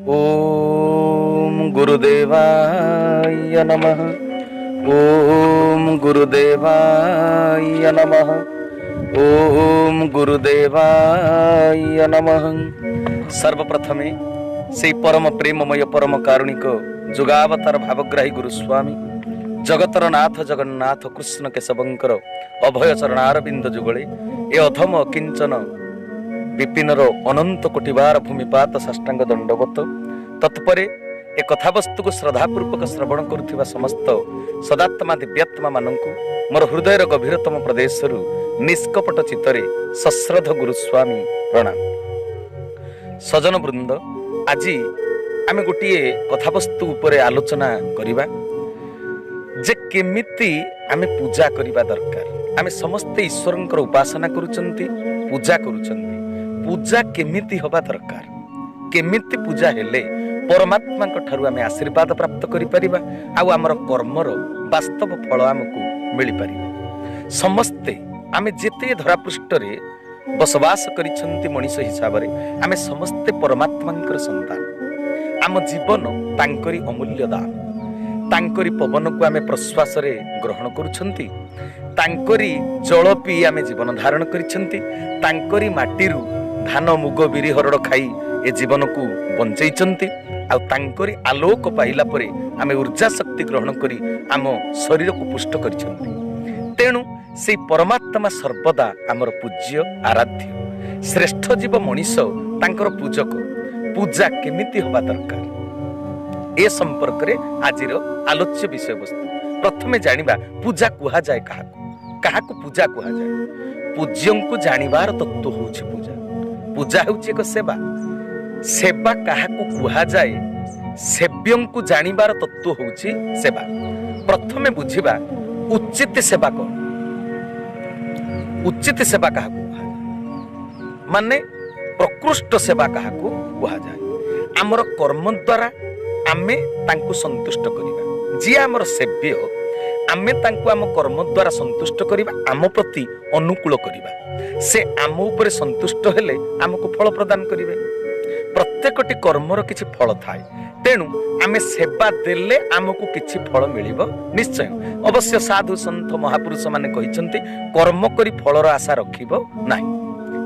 ओम गुरुदेवाय नमः। ओम गुरुदेवाय नमः। ओम गुरुदेवाय नमः। सर्वप्रथमे से परम प्रेममय परम कारुणिक जुगावतार भावग्राही गुरुस्वामी जगतर नाथ जगन्नाथ कृष्ण केशवंकर अभय चरणारविंद जुगले ए अधम अकिंचन विपिनर अनंत कोटिबार भूमिपात साष्टांग दंडवत तत्परे ए कथावस्तु को श्रद्धापूर्वक श्रवण करुथिबा समस्त सदात्मा दिव्यात्मा मानंकु मोर हृदयर गभीरतम प्रदेश निष्कपट चित्तरे सश्रद्ध गुरुस्वामी प्रणाम। सजन वृंद, आज आमे गोटे कथावस्तु उपरे आलोचना करिबा जे केमिति आमे पूजा करिबा दरकार। आमे समस्ते ईश्वरंकर उपासना करूचंती, पूजा करूचंती। पूजा केमिति होबा दरकार, केमिति पूजा हेले परमात्मा ठारू आमे आशीर्वाद प्राप्त करि परिबा आ हमर कर्मर वास्तव फल हमकु मिलि परिबा। समस्ते आमे जेते धरा पृष्ठरे बसवास करिछंती मनीष हिसाब रे आमे समस्ते परमात्मांकर संतान। आम जीवन तांकरी अमूल्य दान। तांकरी पवन को आमे प्रश्वास रे ग्रहण करूछंती, तांकरी जल पी आमे जीवन धारण करिछंती, तांकरी माटीरू धान मुग बिरी हरड़ खाई ए जीवन को बंचैछंती आ तांकरी आलोक पाइला परे आमे ऊर्जा शक्ति ग्रहण करी आम शरीर को पुष्ट करिछंती। तेणु से परमात्मा सर्वदा आमर पूज्य आराध्य श्रेष्ठ जीव मनीष तांकर पूजक। पूजा केमिति होबा दरकार ए संपर्क रे आजिर आलोच्य विषय वस्तु। प्रथमे जानिबा पूजा कुहा जाए काहाकू, काहाकू पूजा कुहा जाए। पूज्यंकु जानिबार तत्व होछि पूजा। पूजा होछि एक सेवा। सेवा काहाकू कुहा जाए, सेव्यंकु जानिबार तत्व होछि सेवा। प्रथमे बुझिबा उचित सेवा कोन। उचित सेवा काहाकू कुहा जाए माने प्रकृष्ट सेवा काहाकू कुहा जाए। आमर कर्म द्वारा आमे तांकु संतुष्ट करिबा। जी आमर सेव्य आमे तांकु आम कर्म द्वारा संतुष्ट करिबा, आम प्रति अनुकूल करिबा। से आम उपरे संतुष्ट हेले आमको फल प्रदान करिवे। प्रत्येकटी कर्मर किछि फल थाए, तेणु आमे सेवा देले आमको किछि फल मिलिबो निश्चय। अवश्य साधु सन्थ महापुरुष माने कहिसंती कर्म करी फलर आशा रखिबो नाही,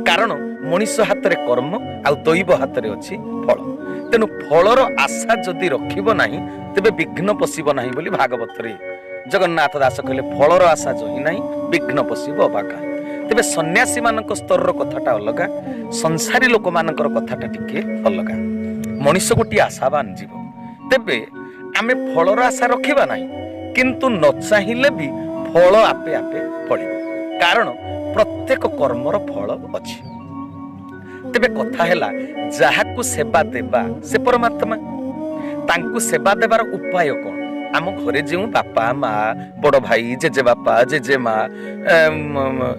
कारण मनीष हाथ रे कर्म आ दैव हाथ रे अछि फल। तेणु फलर आशा जदि रखिबो नाही तेबे विघ्न पसिबो नाही बोली भागवत रे जगन्नाथ दास कहले फलर आशा जहि नाही विघ्न पसिबो बाका। तेबे सन्यासी मानक स्तर कथाटा अलगा, संसारी लोक मानकर कथाटा टिके अलगा। मनीष गोटी आशावान जीव, तेबे आमे फलर आशा रखिबा नाही, किंतु न चाहिले भी फल आपे आपे फलिबो, कारण प्रत्येक कर्मर फल अछि। तेबे कथा हैला जाहाकू सेवा देबा से परमात्मा, तांकू सेवा देबार उपाय कोन। आम घरे जो बापा माँ बड़ भाई जेजे बापा जेजे माँ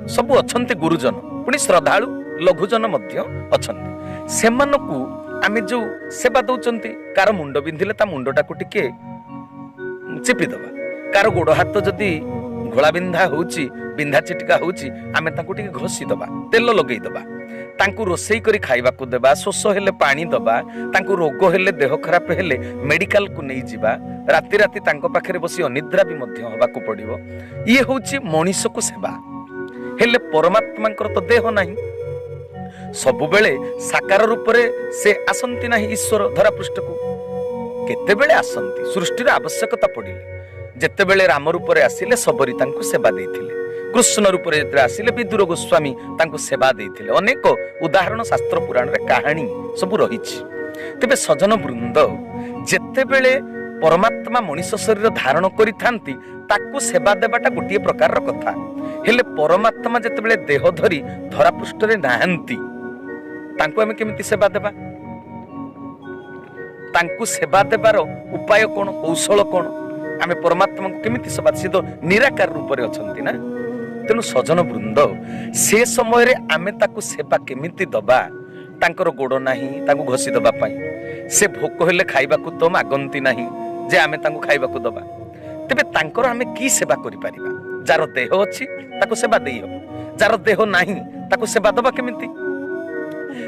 सबू अछंती, गुरुजन पुणी श्रद्धालु लघुजन मध्य अछंती। सेमानकू आमे जो सेवा दउचंती, कार मुंड बिंधिले ता मुंडटाकू टिके चिपी दबा, कार गोड़ हाथ जदि घोड़ा बिंधा होउची बिंधा चिटका होउची आमे तांकू टिके घसी दबा, तेल लगेई दबा, तांकू रोसई करी खाइबाकू देबा, शोष हेले पानी दबा, तांकू रोग हेले देह खराब हेले मेडिकल को नहीं जिबा, राति राति तांको पाखरे बसी अनिद्रा भी मध्य होबाकू पड़िबो। ये होउची मनीष को सेवा। हेले परमात्मांकर तो देह नाही, सबु बेले साकार रूप रे से आसंती नाही। ईश्वर धरा पृष्ठ को केते बेले आसंती, सृष्टिर आवश्यकता पड़िले जेते बेले राम रूप रे आसिले सबरी तांकू सेवा देइथिले, कृष्ण रूप रे जेते आसिले विदुर गोस्वामी तांकू सेवा देइथिले। अनेक उदाहरण शास्त्र पुराण रे कहानी सब रहिछि। तेबे सजन वृंद, जेते बेले परमात्मा मनीष शरीर धारण करिथांती ताकू सेवा देबाटा गोटिए प्रकार कथा। हेले परमात्मा जेते बेले देह धरी धरा पृष्ठ रे नाहंती तांकू आमे केमिति सेवा देबा। तांकू सेवा देबार उपाय कोन, कौशल कोन, आमे परमात्मा को केमिति सेवा, से तो निराकार रूप रे अछंती ना। तेणु सजन वृंद, से समय रे आमे ताकू सेवा केमिति दबा। तांकर गोड़ नाही तांकू घसी दबा पाई, से भोक हेले खाइबाकू तो मागंती नाही जे आमे तांकू खाइबाकू दबा। तेबे तांकर आमे की सेवा करि परिबा। जार देह अछि ताकू सेवा देई हबो, जार देह नाही ताकू सेवा दबा केमिति।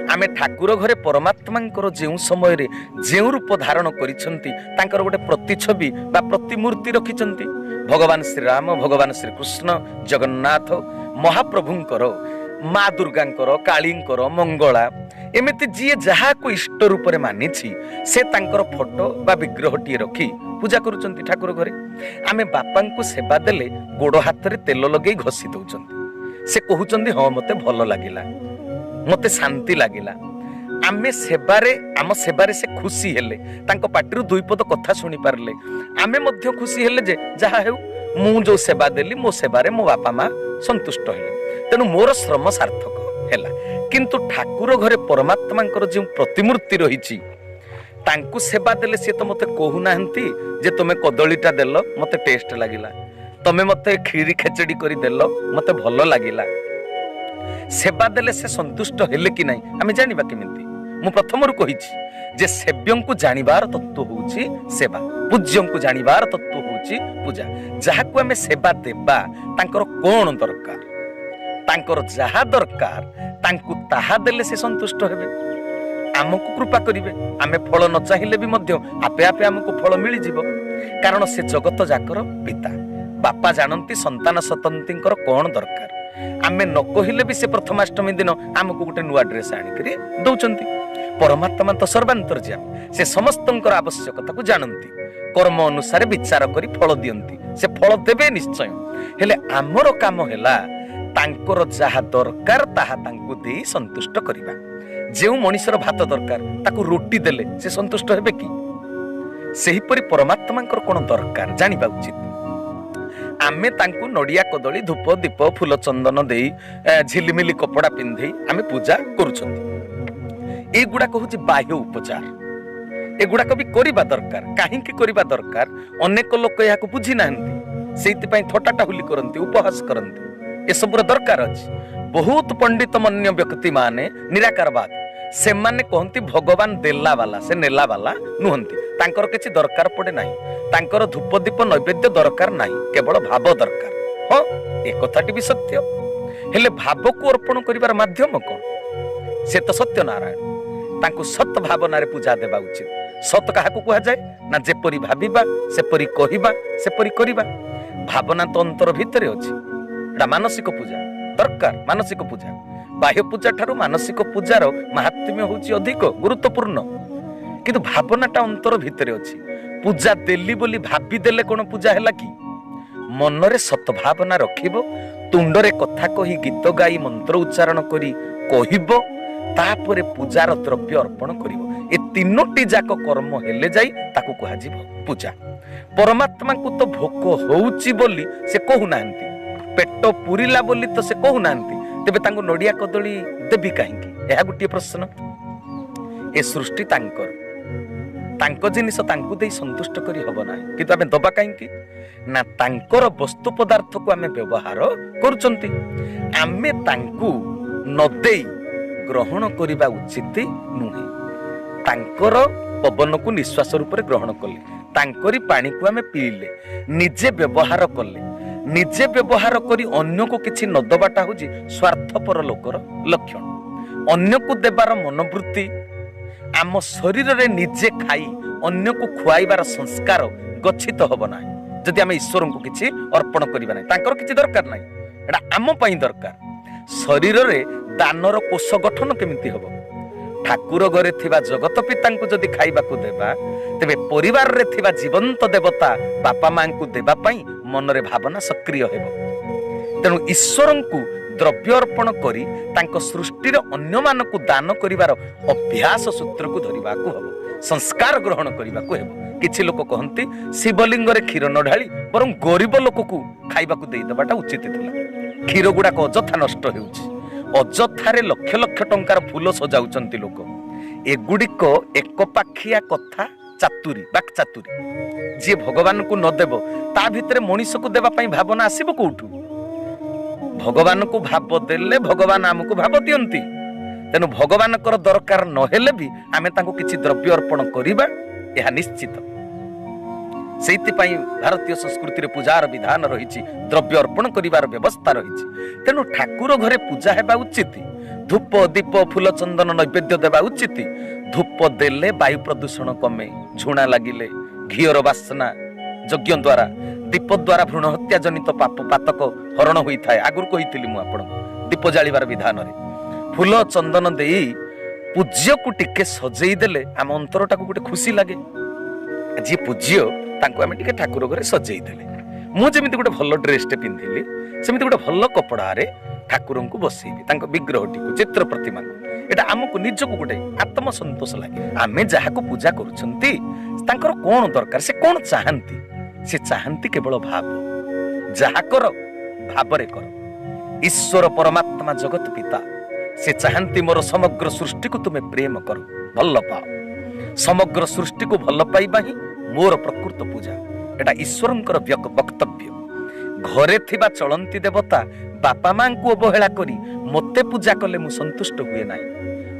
आमे ठाकुर घरे परमात्मांकर जेउ समय रे जेउ रूप धारण करिसंती तांकर गोटे प्रतिछवि बा प्रतिमूर्ति रखिसंती। भगवान श्री राम, भगवान श्री कृष्ण, जगन्नाथ महाप्रभुंकर, माँ दुर्गांकर, कालींकर, मंगला एमिति जी जहा को इष्ट रूप रे मानिछि से तांकर फोटो बा विग्रहटी रखी पूजा करुचंती ठाकुर घरे। आमे बापांकु सेवा देले गोड़ हाथ रे तेल लगेई घसी दउचंती, से कहउचंती हाँ मते भल लागिला, मते शांति लागिला। आमे सेबारे आम सेबारे से खुशी हेले, तांको पाटिरु दुई पद कथा सुनी पारले आमे मध्य खुशी हेले जे जहा हेउ मु जो सेवा देली मो सेबारे मो बापा माँ संतुष्ट हेले, तेणु मोर श्रम सार्थक हेला। किंतु ठाकुर घरे परमात्मांकर जो प्रतिमूर्ति रहिछि तांकु सेवा देले से तो मते कहू नाहंती जे तुमे कदलीटा देलो मते टेस्ट लागिला, तमे मते खीरी खेचड़ी करी देलो मते भलो लागिला। सेवा देले से संतुष्ट हेले कि नहीं आमे जानिबा केमिति? मु प्रथमरु कहिछि जे सेव्यंकु जानिबार तत्व होउछि सेवा, पूज्यंकु जानिबार तत्व होउछि पूजा। जाहाकु आमे सेवा देबा तांकर कोन दरकार, तांकर जहा दरकार तांकु ताहा देले से संतुष्ट हेबे, आमको कृपा करिवे। आमे फल न चाहिले भी मध्य आपे आपे आमको फल मिली जिवो, कारण से जगत जाकर पिता बापा जानंती संतान सतंतींकर कोन दरकार। आमे न कहिले भी से प्रथमाष्टमी दिन आमको गोटे नुआ ड्रेस आनिकरी दउचंती। परमात्मा तो सर्वांतर्यामी, से समस्तंकर आवश्यकता को जानंती, कर्म अनुसार विचार करी फल दियंती, से फल देबे निश्चय। हेले आमर काम हेला तांकर जहा दरकार ताहा तांकु देई संतुष्ट करिबा। जेउ मनीषर भात दरकार ताकु रोटी देले से संतुष्ट हेबे कि? सेही परि परमात्मांकर कोन दरकार जानिबा उचित। आमे तांकु नडिया कदली धूप दीप फूल चंदन देई झिलिमिली कपड़ा पिंधेई आमे पूजा करूछंती। एगुडा कहूछि बाह्य उपचार, एगुडा भी करिबा दरकार। काहेकि करिबा दरकार? अनेक लोक याकु बुझी नाहंती, सेति पई थटाटा हुली करंती, उपहास करंती। ए सबुर दरकार अछि। बहुत पंडित मन्य व्यक्ति माने निराकारवाद से माने कहंती भगवान देला वाला से नेला वाला नुहंती, तांकर किछि दरकार पड़े नाही, तांकर धूप दीप नैवेद्य दरकार नाही, केवल भाव दरकार। हाँ ए कथाटी भी सत्य, हेले भाव को अर्पण करिवार माध्यम कोन? से तो सत्य नारायण, तांकु सत भावना रे पूजा देबा उचित। सत काहाकु कुहा जाय ना जेपरि भाबिबा सेपरि कहिबा सेपरि करिबा। भावना तो अंतर भितरे अछि, एटा मानसिक पूजा दरकार। मानसिक पूजा बाह्य पूजा ठारू मानसिक पूजार महात्म्य होउछि अधिक गुरुत्वपूर्ण, किंतु भावनाटा अंतर भितरे अछि। पूजा देली बोली भाबी देले कोन पूजा हैला कि? मनरे सत भावना रखिबो, तुंडरे कथा कही गीत गाई मंत्र उच्चारण करी कहिबो, तापरे पूजार द्रव्य अर्पण करिवो। ए तीनोटी जाक कर्म हेले जाई ताकू कहा जिवो पूजा। परमात्मा को तो भोक होउछि बोली से कहू नाहंती, पेट पुरिला बोली तो से कहू नाहंती, तेबे तांको नडिया कदली देबी काहेकि? एहा गुटिए प्रश्न। ए सृष्टि तांकर, तांको जिनिस तांको देई संतुष्ट करी हबो नाही, किंतु आमे दबा काहेकि ना तांकर वस्तु पदार्थ को आमे व्यवहार करूचंती। आमे तांको न देई ग्रहण करिबा उचित नुहे। तांकर पवन को निश्वास रूप रे ग्रहण कले, तांकरी पानी को आमे पीले, निजे व्यवहार कले, निजे व्यवहार करी अन्य को किछि न दबाटा होछि स्वार्थपर लोकर लक्षण। अन्य को देबार मनोवृत्ति आम शरीर रे निजे खाई अन्य को खुआइबार संस्कार गच्छित हब ना जदि आम ईश्वर को किछि अर्पण करिबा नै। तांकर किछि दरकार नै, एटा आम पई दरकार। शरीर रे दानर कोष गठन केमिति हब? ठाकुर घरे थिबा जगत पिता को जदि खाइबा को देबा, तेबे परिवार रे थिबा जीवंत देवता बापा मां को देबा पई मन रे भावना सक्रिय हेबो। तेणु ईश्वर को द्रव्य अर्पण करी तांको सृष्टि रे अन्य मान को दान करिवार अभ्यास सूत्र को धरिबा को हबो, संस्कार ग्रहण करिबा को हेबो। किछि लोक कहंती शिवलिंग रे क्षीर न ढाली बरं गरीब लोक को खाइबा को देई देबाटा उचित थिला। क्षीर गुडाक अजथा नष्ट हेउछि, अजथारे लक्ष लक्ष टंकार फूल सजाउचंती लोक। एगुडिक एक पाखिया कथा चातुरी बाक चातुरी। जे भगवान को न देबो ता भितरे मनीष को देबा पई भावना आसीबो कोठु? भगवान को भाव देले भगवान आमको भाव दियंती। तेनु भगवान कर दरकार न हेले भी आमे तांको किछि द्रव्य अर्पण करिबा एहा निश्चित। सेति पई भारतीय संस्कृति रे पूजार विधान रहिछि, द्रव्य अर्पण करिवार व्यवस्था रहिछि। तेनु ठाकुर घरे पूजा हेबा उचित। ଧୂପ ଦୀପ ଫୁଲ ଚନ୍ଦନ ନୈବେଦ୍ୟ ଦେବା ଉଚିତ। ଧୂପ ଦେଲେ ବାୟୁ ପ୍ରଦୂଷଣ କମେ, ଝୁଣା ଲାଗିଲେ, ଘିଅର ବାସ୍ନା ଯଜ୍ଞ ଦ୍ୱାରା, ଦୀପ ଦ୍ୱାରା ଭ୍ରୂଣ ହତ୍ୟା ଜନିତ ପାପ ପାତକ ହରଣ ହୋଇଥାଏ। ଆଗରୁ କହିଥିଲି ମୁଁ ଆପଣଙ୍କୁ ଦୀପ ଜାଳିବାର ବିଧାନରେ। ଫୁଲ ଚନ୍ଦନ ଦେଇ ପୂଜ୍ୟକୁ ଟିକେ ସଜେଇ ଦେଲେ ଆମ ଅନ୍ତରଟାକୁ ଗୋଟେ ଖୁସି ଲାଗେ। ଯିଏ ପୂଜ୍ୟ ତାଙ୍କୁ ଆମେ ଟିକେ ଠାକୁର ଘରେ ସଜେଇ ଦେଲେ, ମୁଁ ଯେମିତି ଗୋଟେ ଭଲ ଡ୍ରେସଟେ ପିନ୍ଧିଲି ସେମିତି ଗୋଟେ ଭଲ କପଡ଼ାରେ ଠାକୁରଙ୍କୁ ବସେଇବି, ତାଙ୍କ ବିଗ୍ରହଟିକୁ, ଚିତ୍ର ପ୍ରତିମାକୁ। ଏଇଟା ଆମକୁ ନିଜକୁ ଗୋଟେ ଆତ୍ମସନ୍ତୋଷ ଲାଗେ। ଆମେ ଯାହାକୁ ପୂଜା କରୁଛନ୍ତି ତାଙ୍କର କଣ ଦରକାର, ସେ କଣ ଚାହାନ୍ତି? ସେ ଚାହାନ୍ତି କେବଳ ଭାବ। ଯାହା କର ଭାବରେ କର। ଈଶ୍ୱର ପରମାତ୍ମା ଜଗତ ପିତା, ସେ ଚାହାନ୍ତି ମୋର ସମଗ୍ର ସୃଷ୍ଟିକୁ ତୁମେ ପ୍ରେମ କର, ଭଲ ପାଅ। ସମଗ୍ର ସୃଷ୍ଟିକୁ ଭଲ ପାଇବା ହିଁ ମୋର ପ୍ରକୃତ ପୂଜା। ଏଟା ଈଶ୍ୱରଙ୍କର ବକ୍ତବ୍ୟ। ଘରେ ଥିବା ଚଳନ୍ତି ଦେବତା ବାପା ମାଙ୍କୁ ଅବହେଳା କରି ମୋତେ ପୂଜା କଲେ ମୁଁ ସନ୍ତୁଷ୍ଟ ହୁଏ ନାହିଁ।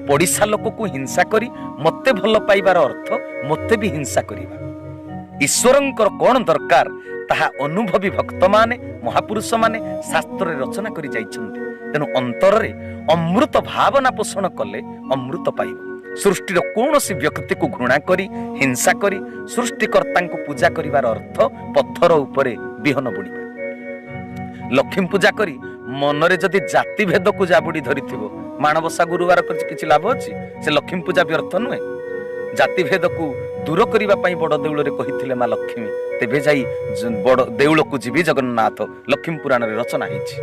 ପଡ଼ିଶା ଲୋକକୁ ହିଂସା କରି ମୋତେ ଭଲ ପାଇବାର ଅର୍ଥ ମୋତେ ବି ହିଂସା କରିବା। ଈଶ୍ୱରଙ୍କର କଣ ଦରକାର ତାହା ଅନୁଭବୀ ଭକ୍ତମାନେ, ମହାପୁରୁଷମାନେ ଶାସ୍ତ୍ରରେ ରଚନା କରି ଯାଇଛନ୍ତି। ତେଣୁ ଅନ୍ତରରେ ଅମୃତ ଭାବନା ପୋଷଣ କଲେ ଅମୃତ ପାଇବ। ସୃଷ୍ଟିର କୌଣସି ବ୍ୟକ୍ତିକୁ ଘୃଣା କରି ହିଂସା କରି ସୃଷ୍ଟିକର୍ତ୍ତାଙ୍କୁ ପୂଜା କରିବାର ଅର୍ଥ ପଥର ଉପରେ ବିହନ ବୁଣିବା। ଲକ୍ଷ୍ମୀ ପୂଜା କରି ମନରେ ଯଦି ଜାତି ଭେଦକୁ ଜାବୁଡ଼ି ଧରିଥିବ, ମାଣବସା ଗୁରୁବାର କିଛି ଲାଭ ଅଛି? ସେ ଲକ୍ଷ୍ମୀ ପୂଜା ବ୍ୟର୍ଥ ନୁହେଁ। ଜାତି ଭେଦକୁ ଦୂର କରିବା ପାଇଁ ବଡ଼ ଦେଉଳରେ କହିଥିଲେ ମା ଲକ୍ଷ୍ମୀ, ତେବେ ଯାଇ ବଡ଼ ଦେଉଳକୁ ଯିବି ଜଗନ୍ନାଥ, ଲକ୍ଷ୍ମୀ ପୁରାଣରେ ରଚନା ହେଇଛି।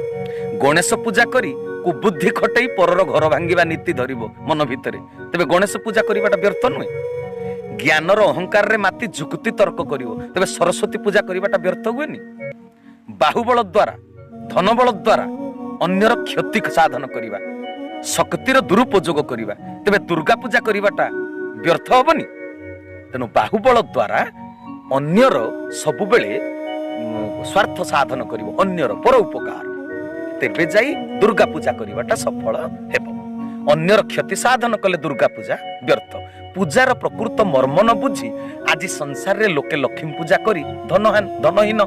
ଗଣେଶ ପୂଜା କରି କୁବୁଦ୍ଧି ଖଟେଇ ପରର ଘର ଭାଙ୍ଗିବା ନୀତି ଧରିବ ମନ ଭିତରେ, ତେବେ ଗଣେଶ ପୂଜା କରିବାଟା ବ୍ୟର୍ଥ ନୁହେଁ। ଜ୍ଞାନର ଅହଙ୍କାରରେ ମାତି ଯୁକ୍ତି ତର୍କ କରିବ, ତେବେ ସରସ୍ୱତୀ ପୂଜା କରିବାଟା ବ୍ୟର୍ଥ ହୁଏନି। ବାହୁବଳ ଦ୍ୱାରା, ଧନବଳ ଦ୍ୱାରା ଅନ୍ୟର କ୍ଷତି ସାଧନ କରିବା, ଶକ୍ତିର ଦୁରୁପଯୋଗ କରିବା, ତେବେ ଦୁର୍ଗା ପୂଜା କରିବାଟା ବ୍ୟର୍ଥ ହବନି। ତେଣୁ ବାହୁବଳ ଦ୍ୱାରା ଅନ୍ୟର ସବୁବେଳେ ସ୍ୱାର୍ଥ ସାଧନ କରିବ, ଅନ୍ୟର ପର ଉପକାର, ତେବେ ଯାଇ ଦୁର୍ଗା ପୂଜା କରିବାଟା ସଫଳ ହେବ। ଅନ୍ୟର କ୍ଷତି ସାଧନ କଲେ ଦୁର୍ଗା ପୂଜା ବ୍ୟର୍ଥ। ପୂଜାର ପ୍ରକୃତ ମର୍ମ ନ ବୁଝି ଆଜି ସଂସାରରେ ଲୋକେ ଲକ୍ଷ୍ମୀ ପୂଜା କରି ଧନହୀନ,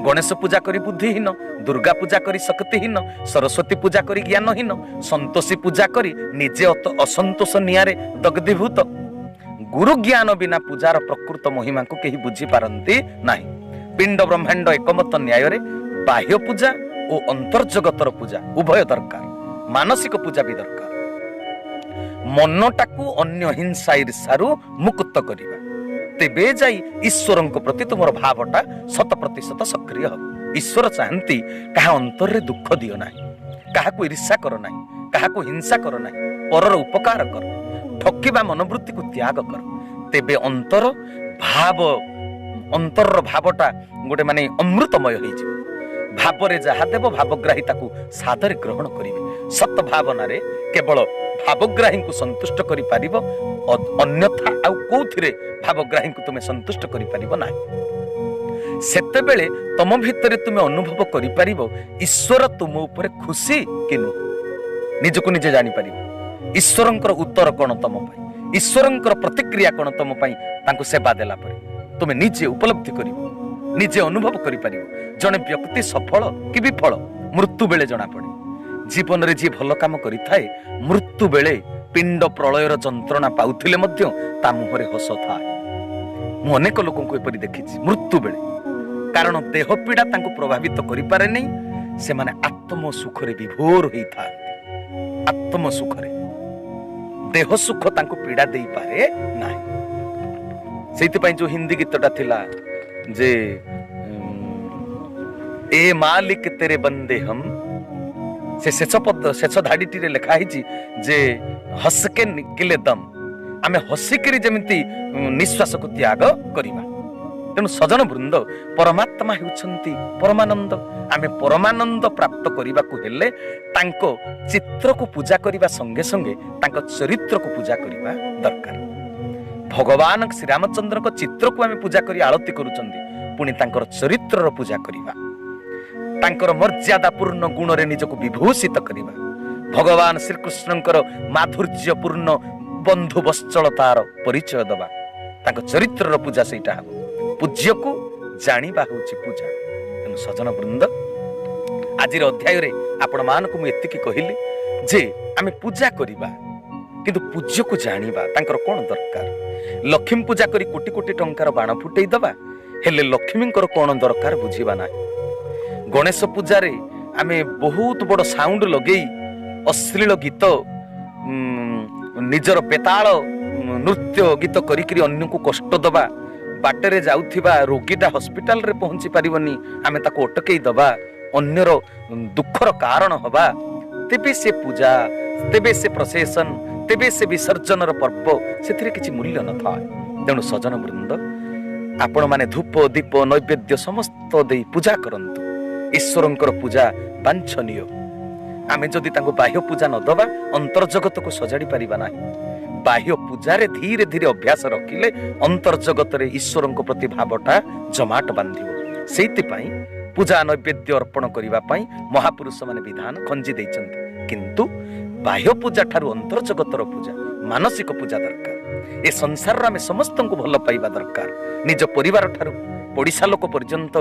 ଗଣେଶ ପୂଜା କରି ବୁଦ୍ଧିହୀନ, ଦୁର୍ଗା ପୂଜା କରି ଶକ୍ତିହୀନ, ସରସ୍ୱତୀ ପୂଜା କରି ଜ୍ଞାନହୀନ, ସନ୍ତୋଷୀ ପୂଜା କରି ନିଜେ ଅସନ୍ତୋଷ ନିଆଁରେ ଦଗ୍ଧୀଭୂତ। ଗୁରୁ ଜ୍ଞାନ ବିନା ପୂଜାର ପ୍ରକୃତ ମହିମାକୁ କେହି ବୁଝିପାରନ୍ତି ନାହିଁ। ପିଣ୍ଡ ବ୍ରହ୍ମାଣ୍ଡ ଏକମତ ନ୍ୟାୟରେ ବାହ୍ୟ ପୂଜା ଓ ଅନ୍ତର୍ଜଗତର ପୂଜା ଉଭୟ ଦରକାର। ମାନସିକ ପୂଜା ବି ଦରକାର। ମନଟାକୁ ଅନ୍ୟ ହିଂସା ଈର୍ଷାରୁ ମୁକ୍ତ କରିବା, ତେବେ ଯାଇ ଈଶ୍ୱରଙ୍କ ପ୍ରତି ତୁମର ଭାବଟା 100% ସକ୍ରିୟ ହେବ। ଈଶ୍ୱର ଚାହାନ୍ତି କାହା ଅନ୍ତରରେ ଦୁଃଖ ଦିଅ ନାହିଁ, କାହାକୁ ଈର୍ଷା କର ନାହିଁ, କାହାକୁ ହିଂସା କର ନାହିଁ, ପରର ଉପକାର କର, ଠକିବା ମନୋବୃତ୍ତିକୁ ତ୍ୟାଗ କର। ତେବେ ଅନ୍ତରର ଭାବଟା ଗୋଟେ ମାନେ ଅମୃତମୟ ହେଇଯିବ। ଭାବରେ ଯାହା ଦେବ ଭାବଗ୍ରାହୀ ତାକୁ ସାଦରେ ଗ୍ରହଣ କରିବେ। ସତ ଭାବନାରେ କେବଳ ଭାବଗ୍ରାହୀଙ୍କୁ ସନ୍ତୁଷ୍ଟ କରିପାରିବ, ଅନ୍ୟଥା ଆଉ କୋଉଥିରେ ଭାବଗ୍ରାହୀଙ୍କୁ ତୁମେ ସନ୍ତୁଷ୍ଟ କରିପାରିବ ନାହିଁ। ସେତେବେଳେ ତମ ଭିତରେ ତୁମେ ଅନୁଭବ କରିପାରିବ ଈଶ୍ୱର ତୁମ ଉପରେ ଖୁସି କି ନୁହେଁ, ନିଜକୁ ନିଜେ ଜାଣିପାରିବ। ଈଶ୍ୱରଙ୍କର ଉତ୍ତର କଣ ତମ ପାଇଁ, ଈଶ୍ୱରଙ୍କର ପ୍ରତିକ୍ରିୟା କଣ ତମ ପାଇଁ। ତାଙ୍କୁ ସେବା ଦେଲା ପରେ ତୁମେ ନିଜେ ଉପଲବ୍ଧି କରିବ, ନିଜେ ଅନୁଭବ କରିପାରିବ। ଜଣେ ବ୍ୟକ୍ତି ସଫଳ କି ବିଫଳ ମୃତ୍ୟୁ ବେଳେ ଜଣାପଡ଼େ। ଜୀବନରେ ଯିଏ ଭଲ କାମ କରିଥାଏ ମୃତ୍ୟୁ ବେଳେ ପିଣ୍ଡ ପ୍ରଳୟର ଯନ୍ତ୍ରଣା ପାଉଥିଲେ ମଧ୍ୟ ତା ମୁହଁରେ ହସ ଥାଏ। ମୁଁ ଅନେକ ଲୋକଙ୍କୁ ଏପରି ଦେଖିଛି ମୃତ୍ୟୁ ବେଳେ, କାରଣ ଦେହ ପୀଡ଼ା ତାଙ୍କୁ ପ୍ରଭାବିତ କରିପାରେ ନାହିଁ। ସେମାନେ ଆତ୍ମ ସୁଖରେ ବିଭୋର ହେଇଥାନ୍ତି। ଆତ୍ମ ସୁଖରେ, ଦେହ ସୁଖ ତାଙ୍କୁ ପୀଡ଼ା ଦେଇପାରେ ନାହିଁ। ସେଇଥିପାଇଁ ଯୋଉ ହିନ୍ଦୀ ଗୀତଟା ଥିଲା ଯେ ଏ ମାଲିକ ତେରେ ବନ୍ଦେ ହମ୍, ସେ ଶେଷ ଧାଡ଼ିଟିରେ ଲେଖା ହେଇଛି ଯେ ହସକେ ନିକିଲେ ଦମ୍, ଆମେ ହସିକିରି ଯେମିତି ନିଶ୍ୱାସକୁ ତ୍ୟାଗ କରିବା। ତେଣୁ ସଜନ ବୃନ୍ଦ, ପରମାତ୍ମା ହେଉଛନ୍ତି ପରମାନନ୍ଦ। ଆମେ ପରମାନନ୍ଦ ପ୍ରାପ୍ତ କରିବାକୁ ହେଲେ ତାଙ୍କ ଚିତ୍ରକୁ ପୂଜା କରିବା ସଙ୍ଗେ ସଙ୍ଗେ ତାଙ୍କ ଚରିତ୍ରକୁ ପୂଜା କରିବା ଦରକାର। ଭଗବାନ ଶ୍ରୀରାମଚନ୍ଦ୍ରଙ୍କ ଚିତ୍ରକୁ ଆମେ ପୂଜା କରି ଆଳତୀ କରୁଛନ୍ତି, ପୁଣି ତାଙ୍କର ଚରିତ୍ରର ପୂଜା କରିବା, ତାଙ୍କର ମର୍ଯ୍ୟାଦା ପୂର୍ଣ୍ଣ ଗୁଣରେ ନିଜକୁ ବିଭୂଷିତ କରିବା। ଭଗବାନ ଶ୍ରୀକୃଷ୍ଣଙ୍କର ମାଧୁର୍ଯ୍ୟ ପୂର୍ଣ୍ଣ ବନ୍ଧୁ ବତ୍ସଳତାର ପରିଚୟ ଦେବା, ତାଙ୍କ ଚରିତ୍ରର ପୂଜା ସେଇଟା ହେବ। ପୂଜ୍ୟକୁ ଜାଣିବା ହେଉଛି ପୂଜା। ତେଣୁ ସଜନ ବୃନ୍ଦ, ଆଜିର ଅଧ୍ୟାୟରେ ଆପଣମାନଙ୍କୁ ମୁଁ ଏତିକି କହିଲି ଯେ आमे पूजा करिबा किंतु पूज्य को जानिबा तांकर कोन दरकार। लक्ष्मी पूजा करी कोटी कोटी टंकार बाण फुटई दबा हेले लक्ष्मींकर कोन दरकार बुझिबा ना। गणेश पूजा रे आमे बहुत बड़ साउंड लगेई अश्लील गीत निजर बेताल नृत्य गीत करी अन्य को कष्ट दबा, बाटरे जाउथिबा रोगीटा हॉस्पिटल रे पहुंची पारिबनी आमे ताको अटकई दबा, अन्यर दुखर कारण हबा, तेबे से पूजा, तेबे से प्रोसेसन, तेबे से विसर्जनर पर्व से किसी मूल्य न था। तेणु सजन वृंद आपण माने धूप दीप नैवेद्य समस्त दे पूजा करंतु। ईश्वरंकर पूजा वांछनीय। आमे जदि तांको बाह्य पूजा न दबा अंतर्जगत को सजाड़ी पारिबा नाही। बाह्य पूजा रे धीरे धीरे अभ्यास रखिले अंतर्जगत रे ईश्वरंको प्रति भावटा जमाट बांधिबो। सेति पई पूजा नैवेद्य अर्पण करिबा पई महापुरुष माने विधान खंजी दैचंती। किंतु बाह्य पूजा ठारू अंतर्जगतर पूजा मानसिक पूजा दरकार। ए संसार में समस्त को भल पाइबा दरकार। निज परिवार ठारू पड़िशा लोक पर्यंत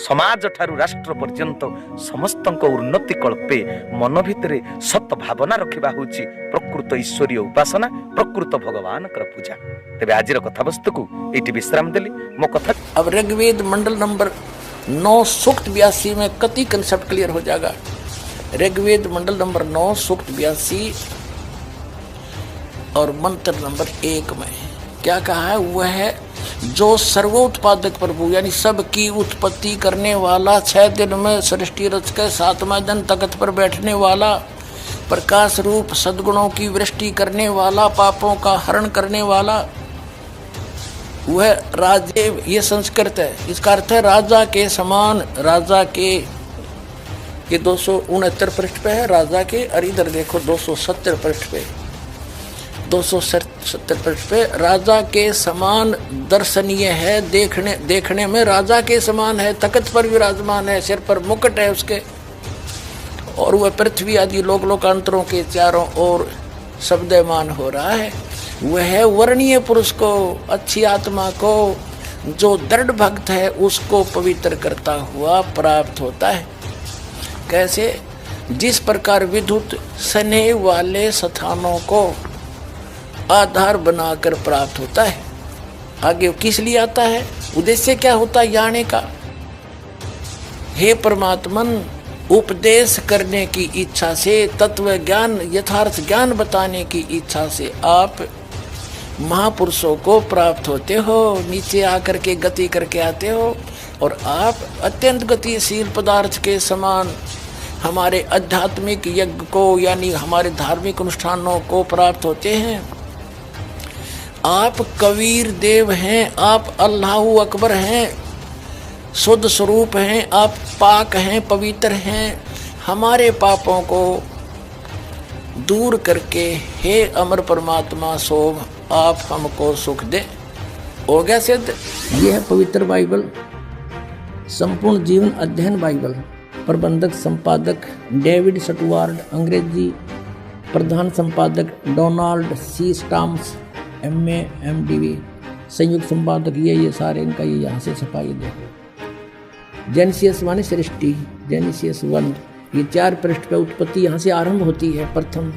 समाज ठारू राष्ट्र पर्यंत समस्त उन्नति कल्पे मन भितरे सत भावना रखिबा होची प्रकृत ईश्वरीय उपासना, प्रकृत भगवान कर पूजा। तेबे आजिर कथा वस्तु को एटी विश्राम देली मो कथा। अब ऋग्वेद मंडल नंबर 9 सूक्त 82 में कति कंसेप्ट क्लियर हो जाएगा। ऋग्वेद मंडल नंबर 9 सूक्त 82 और मंत्र नंबर 1 में क्या कहा है? वह है जो सर्वोत्पादक प्रभु यानी सबकी उत्पत्ति करने वाला, 6 दिन में सृष्टि रच के 7वां दिन तख्त पर बैठने वाला, प्रकाश रूप सद्गुणों की वृष्टि करने वाला, पापों का हरण करने वाला, वह राजेव। ये संस्कृत है। इसका अर्थ है राजा के समान। राजा के ये 269 पृष्ठ पे है राजा के, और इधर देखो 270 पृष्ठ पे, 270 पृष्ठ पे राजा के समान दर्शनीय है। देखने में राजा के समान है। तख्त पर विराजमान है, सिर पर मुकुट है उसके, और वह पृथ्वी आदि लोकांतरों के चारों ओर शब्दमान हो रहा है। वह वर्णीय पुरुष को, अच्छी आत्मा को, जो दृढ़ भक्त है उसको पवित्र करता हुआ प्राप्त होता है। कैसे? जिस प्रकार विद्युत स्नेह वाले स्थानों को आधार बनाकर प्राप्त होता है। आगे किस लिए आता है? उद्देश्य क्या होता है आने का? हे परमात्मन, उपदेश करने की इच्छा से, तत्व ज्ञान यथार्थ ज्ञान बताने की इच्छा से आप महापुरुषों को प्राप्त होते हो। नीचे आकर के गति करके आते हो, और आप अत्यंत गतिशील पदार्थ के समान हमारे आध्यात्मिक यज्ञ को यानी हमारे धार्मिक अनुष्ठानों को प्राप्त होते हैं। आप कबीर देव हैं, आप अल्लाहु अकबर हैं, शुद्ध स्वरूप हैं, आप पाक हैं, पवित्र हैं। हमारे पापों को दूर करके हे अमर परमात्मा सोम आप हमको सुख दे। हो गया सिद्ध। यह है पवित्र बाइबल, संपूर्ण जीवन अध्ययन बाइबल। प्रबंधक संपादक डेविड स्टुअर्ट, अंग्रेजी प्रधान संपादक Donald C Stamps, MA MDV, संयुक्त संपादक ये सारे इनका ये यहाँ से छपाई दे। जेनेसिस माने सृष्टि, जेनेसिस 1, ये 4 पृष्ठ पे उत्पत्ति यहाँ से आरंभ होती है। प्रथम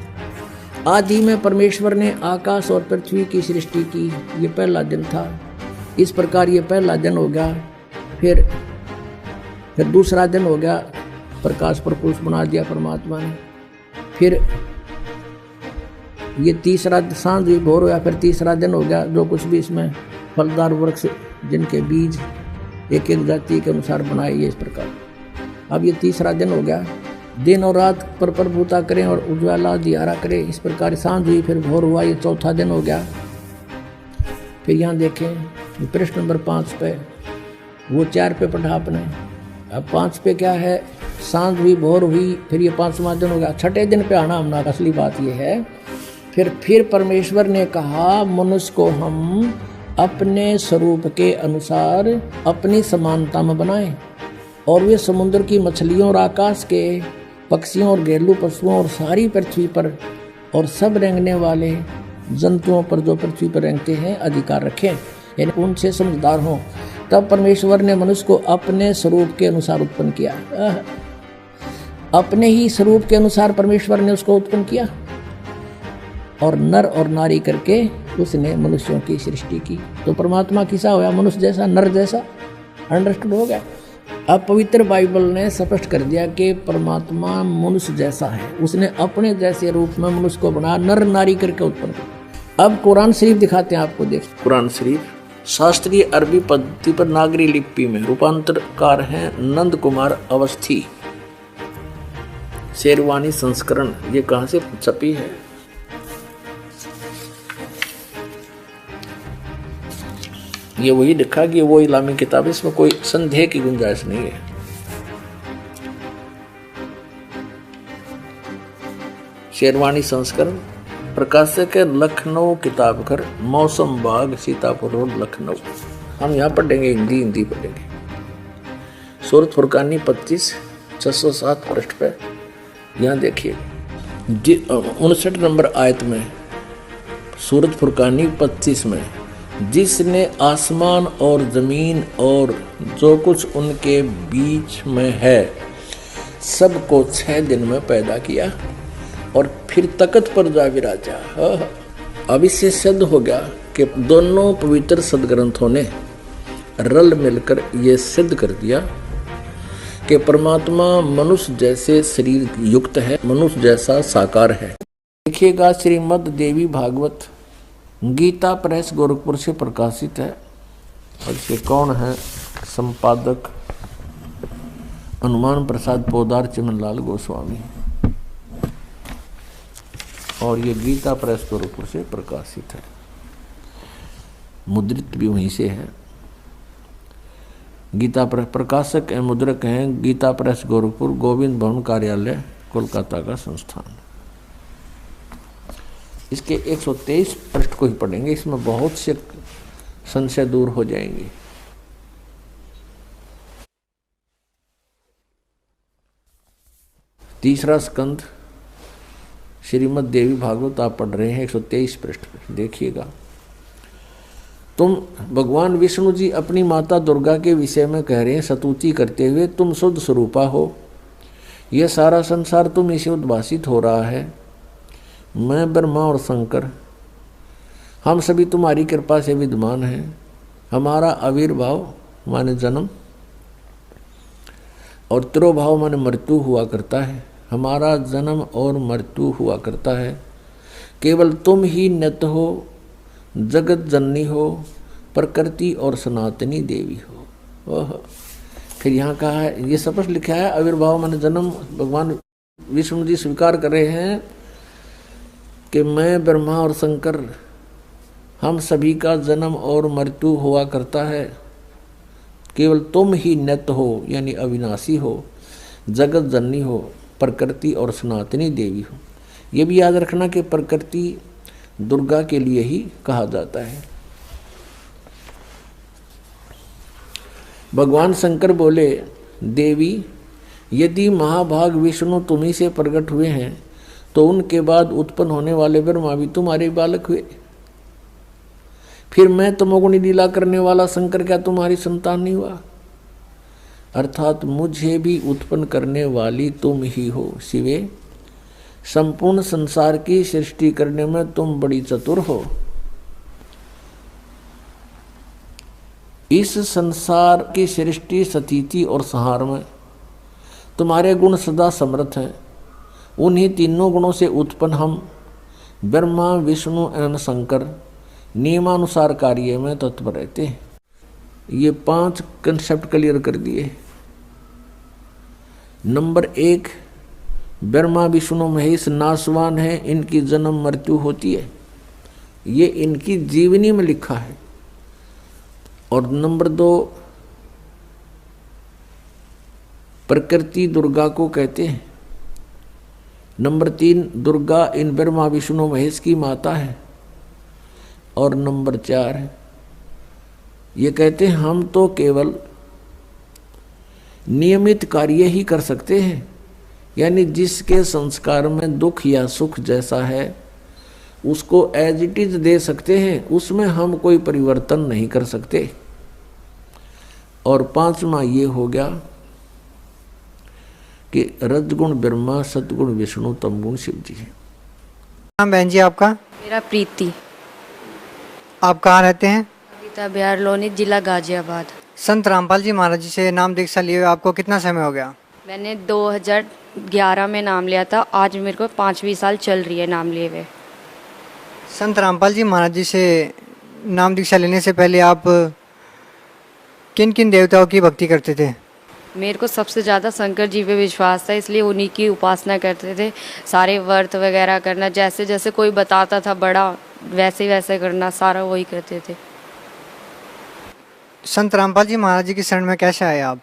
आदि में परमेश्वर ने आकाश और पृथ्वी की सृष्टि की, ये पहला दिन था। इस प्रकार ये पहला दिन हो गया। फिर दूसरा दिन हो गया, प्रकाश प्रपुरुष बना दिया परमात्मा ने। फिर ये तीसरा सांझ भी भोर हो गया, फिर तीसरा दिन हो गया। जो कुछ भी इसमें फलदार वृक्ष जिनके बीज एक एक जाति के अनुसार बनाए, ये इस प्रकार। अब ये तीसरा दिन हो गया। दिन और रात पर प्रभुता करें और उज्ज्वला दियारा करें, इस प्रकार सांझ हुई, फिर भोर हुआ, ये चौथा दिन हो गया। फिर यहाँ देखें पृष्ठ नंबर 5 पे, वो 4 पे पढ़ा आपने। अब 5 पे क्या है? सांझ हुई, भोर हुई, फिर ये 5वां दिन हो गया। छठे दिन पे आना हमने। असली बात ये है, फिर परमेश्वर ने कहा मनुष्य को हम अपने स्वरूप के अनुसार अपनी समानता में बनाएं, और वे समुद्र की मछलियों और आकाश के पक्षियों और घरेलू पशुओं और सारी पृथ्वी पर और सब रेंगने वाले जंतुओं पर जो पृथ्वी पर रेंगते हैं अधिकार रखें, यानी उनसे समझदार हों। तब परमेश्वर ने मनुष्य को अपने स्वरूप के अनुसार उत्पन्न किया। अपने ही स्वरूप के अनुसार परमेश्वर ने उसको उत्पन्न किया और नर और नारी करके उसने मनुष्यों की सृष्टि की। तो परमात्मा किसा होया? मनुष्य जैसा, नर जैसा। अंडरस्टूड हो गया? अब पवित्र बाइबल ने स्पष्ट कर दिया कि परमात्मा मनुष्य जैसा है, उसने अपने जैसे रूप में मनुष्य को बना, नर नारी करके उत्पन्न किया। अब कुरान शरीफ दिखाते हैं आपको, देख। कुरान शरीफ शास्त्रीय अरबी पद्धति पर नागरी लिपि में रूपांतरकार हैं नंद कुमार अवस्थी, शेरवानी संस्करण। ये कहां से छपी है? ये वही लिखा कि वो इस्लामी किताब, इसमें कोई संदेह की गुंजाइश नहीं है। शेरवानी संस्करण, प्रकाशक है लखनऊ किताब घर, मौसम बाग, सीतापुर रोड, लखनऊ। हम यहाँ पढ़ेंगे, हिंदी पढ़ेंगे। सूरत फुरकानी 25 607 पृष्ठ पे यहाँ देखिए 59 नंबर आयत में, सूरत फुरकानी 25 में, जिसने आसमान और जमीन और जो कुछ उनके बीच में है सबको 6 दिन में पैदा किया और फिर तख्त पर जा विराजा। अब इससे सिद्ध हो गया कि दोनों पवित्र सदग्रंथों ने रल मिलकर ये सिद्ध कर दिया कि परमात्मा मनुष्य जैसे शरीर युक्त है, मनुष्य जैसा साकार है। देखिएगा, श्रीमद् देवी भागवत गीता प्रेस गोरखपुर से प्रकाशित है और इसके कौन है संपादक? हनुमान प्रसाद पोदार चिमनलाल गोस्वामी, और ये गीता प्रेस गोरखपुर से प्रकाशित है, मुद्रित भी वहीं से है। गीता प्रेस प्रकाशक एवं मुद्रक हैं गीता प्रेस गोरखपुर, गोविंद भवन कार्यालय, कोलकाता का संस्थान। इसके 123 पृष्ठ को ही पढ़ेंगे, इसमें बहुत से संशय दूर हो जाएंगे। तीसरा स्कंद श्रीमद् देवी भागवत आप पढ़ रहे हैं, 123 पृष्ठ पे देखिएगा। तुम भगवान विष्णु जी अपनी माता दुर्गा के विषय में कह रहे हैं स्तुति करते हुए, तुम शुद्ध स्वरूपा हो, यह सारा संसार तुम इसे उद्भासित हो रहा है। मैं ब्रह्मा और शंकर हम सभी तुम्हारी कृपा से विद्यमान हैं। हमारा आविर्भाव माने जन्म और तिरोभाव माने मृत्यु हुआ करता है। हमारा जन्म और मृत्यु हुआ करता है। केवल तुम ही नित्य हो, जगत जननी हो, प्रकृति और सनातनी देवी हो। फिर यहाँ कहा है, ये स्पष्ट लिखा है, आविर्भाव माने जन्म। भगवान विष्णु जी स्वीकार कर रहे हैं कि मैं ब्रह्मा और शंकर हम सभी का जन्म और मृत्यु हुआ करता है। केवल तुम ही नित्य हो यानी अविनाशी हो, जगत जननी हो, प्रकृति और सनातनी देवी हो। ये भी याद रखना कि प्रकृति दुर्गा के लिए ही कहा जाता है। भगवान शंकर बोले, देवी यदि महाभाग विष्णु तुम्ही से प्रकट हुए हैं तो उनके बाद उत्पन्न होने वाले ब्रह्मा भी तुम्हारे बालक हुए। फिर मैं तमोगुणी लीला करने वाला शंकर क्या तुम्हारी संतान नहीं हुआ? अर्थात मुझे भी उत्पन्न करने वाली तुम ही हो शिवे। संपूर्ण संसार की सृष्टि करने में तुम बड़ी चतुर हो। इस संसार की सृष्टि, स्थिति और संहार में तुम्हारे गुण सदा समर्थ हैं। उन्हीं तीनों गुणों से उत्पन्न हम ब्रह्मा, विष्णु एवं शंकर नियमानुसार कार्य में तत्पर रहते हैं। ये 5 कंसेप्ट क्लियर कर दिए। नंबर 1, ब्रह्मा विष्णु महेश नाशवान है, इनकी जन्म मृत्यु होती है, ये इनकी जीवनी में लिखा है। और नंबर 2, प्रकृति दुर्गा को कहते हैं। नंबर 3, दुर्गा इन ब्रह्मा विष्णु महेश की माता है। और नंबर 4, ये कहते हैं हम तो केवल नियमित कार्य ही कर सकते हैं, यानी जिसके संस्कार में दुख या सुख जैसा है उसको एज इट इज दे सकते हैं, उसमें हम कोई परिवर्तन नहीं कर सकते। और 5वां ये हो गया कि रजगुण ब्रह्मा, सतगुण विष्णु, तमगुण शिव जी है। नाम बहन जी आपका? मेरा प्रीति। आप कहाँ रहते हैं? गीता बिहार लोनी, जिला गाजियाबाद। संत रामपाल जी महाराज जी से नाम दीक्षा लिए हुए आपको कितना समय हो गया? मैंने 2011 में नाम लिया था, आज मेरे को 5वीं साल चल रही है नाम लिए हुए। संत रामपाल जी महाराज जी से नाम दीक्षा लेने से पहले आप किन किन देवताओं की भक्ति करते थे? मेरे को सबसे ज़्यादा शंकर जी पे विश्वास था, इसलिए उन्हीं की उपासना करते थे। सारे व्रत वगैरह करना, जैसे जैसे कोई बताता था बड़ा, वैसे वैसे करना, सारा वही करते थे। संत रामपाल जी महाराज जी की शरण में कैसे आए आप?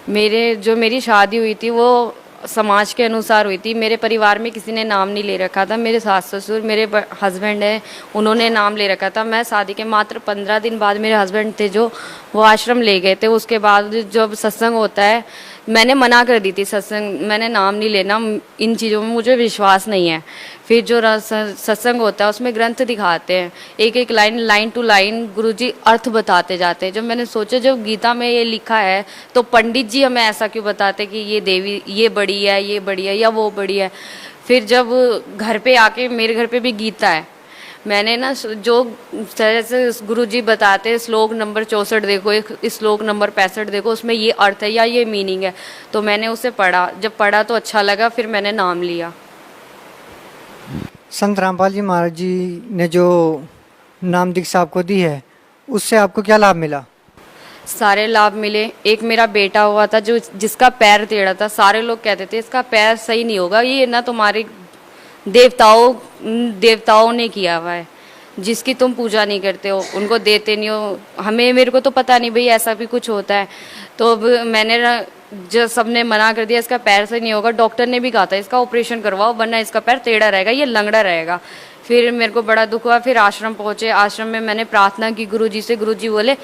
मेरी शादी हुई थी वो समाज के अनुसार हुई थी। मेरे परिवार में किसी ने नाम नहीं ले रखा था। मेरे सास ससुर, मेरे हस्बैंड है, उन्होंने नाम ले रखा था। मैं शादी के मात्र 15 दिन बाद मेरे हस्बैंड थे जो वो आश्रम ले गए थे। उसके बाद जब सत्संग होता है, मैंने मना कर दी थी सत्संग, मैंने नाम नहीं लेना, इन चीज़ों में मुझे विश्वास नहीं है। फिर जो सत्संग होता है उसमें ग्रंथ दिखाते हैं, एक एक लाइन टू लाइन गुरुजी अर्थ बताते जाते हैं। जब मैंने सोचा जब गीता में ये लिखा है तो पंडित जी हमें ऐसा क्यों बताते कि ये देवी ये बड़ी है, ये बड़ी है या वो बड़ी है। फिर जब घर पे आके, मेरे घर पे भी गीता है, मैंने ना जो जैसे गुरुजी बताते हैं श्लोक नंबर 64 देखो, एक श्लोक नंबर 65 देखो, उसमें ये अर्थ है या ये मीनिंग है, तो मैंने उसे पढ़ा। जब पढ़ा तो अच्छा लगा, फिर मैंने नाम लिया। संत रामपाल जी महाराज जी ने जो नाम दीक्षा आपको दी है उससे आपको क्या लाभ मिला? सारे लाभ मिले। एक मेरा बेटा हुआ था जो जिसका पैर टेढ़ा था, सारे लोग कहते थे इसका पैर सही नहीं होगा, ये ना तुम्हारे देवताओं ने किया हुआ है, जिसकी तुम पूजा नहीं करते हो, उनको देते नहीं हो। मेरे को तो पता नहीं भाई ऐसा भी कुछ होता है। तो अब मैंने जब सबने मना कर दिया इसका पैर से नहीं होगा, डॉक्टर ने भी कहा था इसका ऑपरेशन करवाओ वरना इसका पैर टेढ़ा रहेगा, ये लंगड़ा रहेगा। फिर मेरे को बड़ा दुख हुआ। फिर आश्रम पहुंचे, आश्रम में मैंने प्रार्थना की गुरुजी से। गुरुजी बोले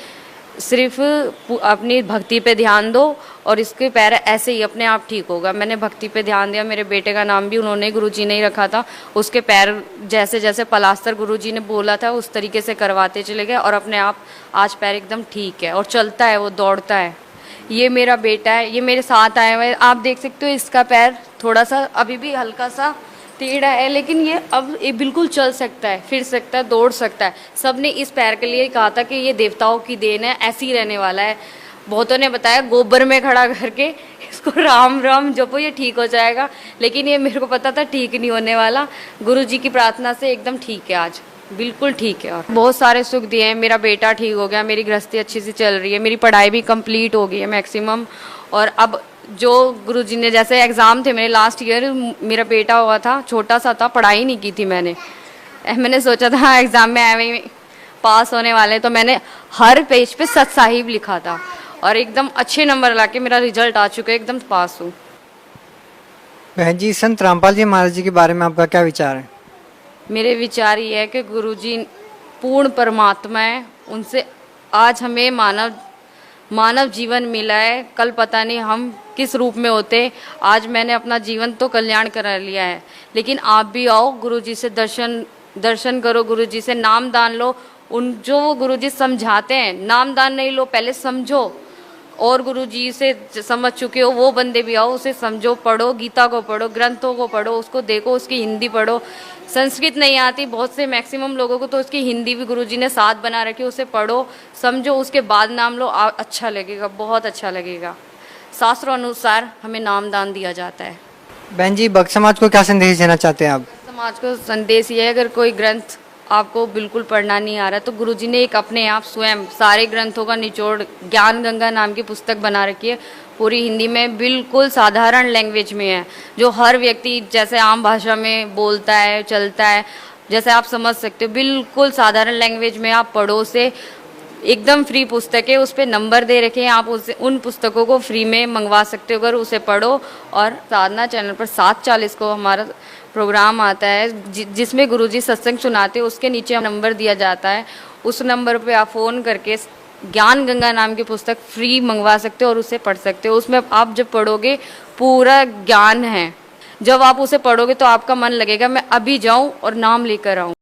सिर्फ अपनी भक्ति पे ध्यान दो और इसके पैर ऐसे ही अपने आप ठीक होगा। मैंने भक्ति पे ध्यान दिया। मेरे बेटे का नाम भी उन्होंने गुरुजी ने ही रखा था। उसके पैर जैसे जैसे पलास्तर गुरुजी ने बोला था उस तरीके से करवाते चले गए और अपने आप आज पैर एकदम ठीक है और चलता है, वो दौड़ता है। ये मेरा बेटा है, ये मेरे साथ आया हुआ है, आप देख सकते हो। इसका पैर थोड़ा सा अभी भी हल्का सा टेढ़ा है, लेकिन ये अब ये बिल्कुल चल सकता है, फिर सकता है, दौड़ सकता है। सबने इस पैर के लिए कहा था कि ये देवताओं की देन है, ऐसे ही रहने वाला है। बहुतों ने बताया गोबर में खड़ा करके इसको राम राम जपो ये ठीक हो जाएगा, लेकिन ये मेरे को पता था ठीक नहीं होने वाला। गुरुजी की प्रार्थना से एकदम ठीक है, आज बिल्कुल ठीक है। और बहुत सारे सुख दिए हैं। मेरा बेटा ठीक हो गया, मेरी गृहस्थी अच्छी से चल रही है, मेरी पढ़ाई भी कंप्लीट हो गई है मैक्सिमम। और अब जो गुरुजी ने, जैसे एग्ज़ाम थे मेरे लास्ट ईयर, मेरा बेटा हुआ था, छोटा सा था, पढ़ाई नहीं की थी मैंने सोचा था एग्ज़ाम में ऐਵੇਂ पास होने वाले, तो मैंने हर पेज पे सत साहिब लिखा था और एकदम अच्छे नंबर लाके मेरा रिजल्ट आ चुका है, एकदम पास हूँ। बहन जी, संत रामपाल जी महाराज जी के बारे में आपका क्या विचार है? मेरे विचार ये है कि गुरुजी पूर्ण परमात्मा है, उनसे आज हमें मानव जीवन मिला है। कल पता नहीं हम किस रूप में होते। आज मैंने अपना जीवन तो कल्याण करा लिया है, लेकिन आप भी आओ, गुरुजी से दर्शन करो, गुरुजी से नाम दान लो। जो वो गुरुजी समझाते हैं, नाम दान नहीं लो, पहले समझो। और गुरुजी से समझ चुके हो वो बंदे भी आओ, उसे समझो, पढ़ो, गीता को पढ़ो, ग्रंथों को पढ़ो, उसको देखो, उसकी हिंदी पढ़ो। संस्कृत नहीं आती बहुत से मैक्सिमम लोगों को, तो उसकी हिंदी भी गुरुजी ने साथ बना रखी, उसे पढ़ो, समझो, उसके बाद नाम लो। अच्छा लगेगा, बहुत अच्छा लगेगा। शास्त्रों अनुसार हमें नाम दान दिया जाता है। बहन जी, भक्त समाज को क्या संदेश देना चाहते हैं आप? समाज को संदेश ये है, अगर कोई ग्रंथ आपको बिल्कुल पढ़ना नहीं आ रहा तो गुरुजी ने एक अपने आप स्वयं सारे ग्रंथों का निचोड़ ज्ञान गंगा नाम की पुस्तक बना रखी है, पूरी हिंदी में, बिल्कुल साधारण लैंग्वेज में है, जो हर व्यक्ति जैसे आम भाषा में बोलता है, चलता है, जैसे आप समझ सकते हो, बिल्कुल साधारण लैंग्वेज में आप पढ़ो उसे। एकदम फ्री पुस्तक है, उस पर नंबर दे रखे हैं, आप उसे उन पुस्तकों को फ्री में मंगवा सकते हो अगर उसे पढ़ो। और साधना चैनल पर 7:40 को हमारा प्रोग्राम आता है जिसमें गुरुजी सत्संग सुनाते हैं, उसके नीचे नंबर दिया जाता है, उस नंबर पे आप फ़ोन करके ज्ञान गंगा नाम की पुस्तक फ्री मंगवा सकते हो और उसे पढ़ सकते हो। उसमें आप जब पढ़ोगे पूरा ज्ञान है, जब आप उसे पढ़ोगे तो आपका मन लगेगा मैं अभी जाऊं और नाम लेकर आऊं।